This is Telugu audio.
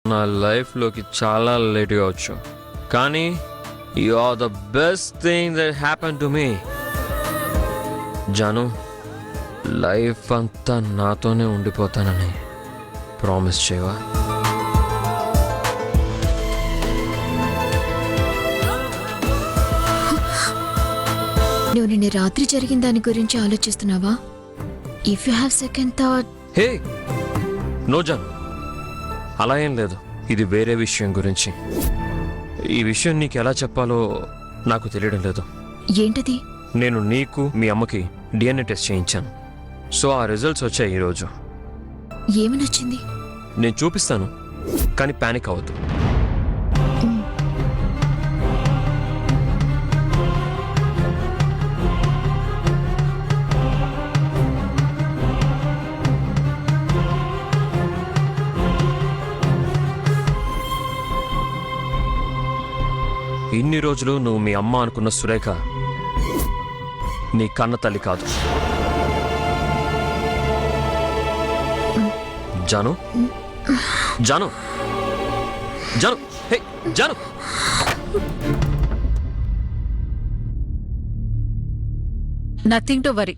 నా లైఫ్లోకి చాలా లేట్గా వచ్చావు, కానీ you are the best thing that happen to me. Jaanu, life అంతా నాతోనే ఉండిపోతానని ప్రామిస్ చేయవా? నువ్వు నిన్న రాత్రి జరిగిన దాని గురించి ఆలోచిస్తున్నావా? If you have second thought. Hey no Jaan, అలా ఏం లేదు. ఇది వేరే విషయం గురించి. ఈ విషయం నీకు ఎలా చెప్పాలో నాకు తెలియడం లేదు. ఏంటది? నేను నీకు మీ అమ్మకి డిఎన్ఏ టెస్ట్ చేయించాను. సో ఆ రిజల్ట్స్ వచ్చాయి ఈరోజు. ఏమని వచ్చింది? నేను చూపిస్తాను, కానీ ప్యానిక్ అవ్వద్దు. ఇన్ని రోజులు నువ్వు మీ అమ్మ అనుకున్న సురేఖ నీ కన్న తల్లి కాదు. Jaanu, Jaanu, Jaanu, hey Jaanu. Nothing to worry.